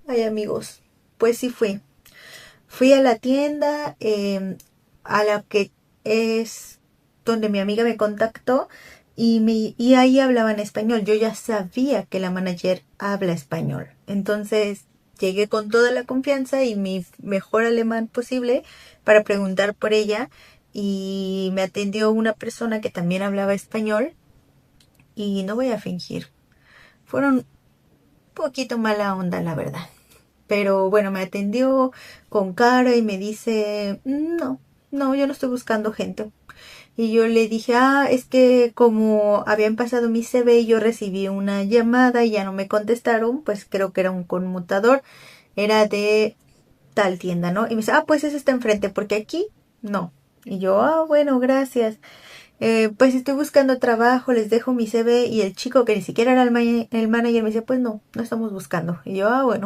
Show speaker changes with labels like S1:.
S1: Ay, amigos, pues sí fui. Fui a la tienda a la que es donde mi amiga me contactó y ahí hablaban español. Yo ya sabía que la manager habla español. Entonces llegué con toda la confianza y mi mejor alemán posible para preguntar por ella y me atendió una persona que también hablaba español y no voy a fingir. Fueron un poquito mala onda, la verdad. Pero bueno, me atendió con cara y me dice, no, no, yo no estoy buscando gente. Y yo le dije, es que como habían pasado mi CV y yo recibí una llamada y ya no me contestaron, pues creo que era un conmutador, era de tal tienda, ¿no? Y me dice, pues ese está enfrente, porque aquí no. Y yo, bueno, gracias. Pues estoy buscando trabajo, les dejo mi CV y el chico que ni siquiera era el manager me dice, pues no, no estamos buscando. Y yo, bueno.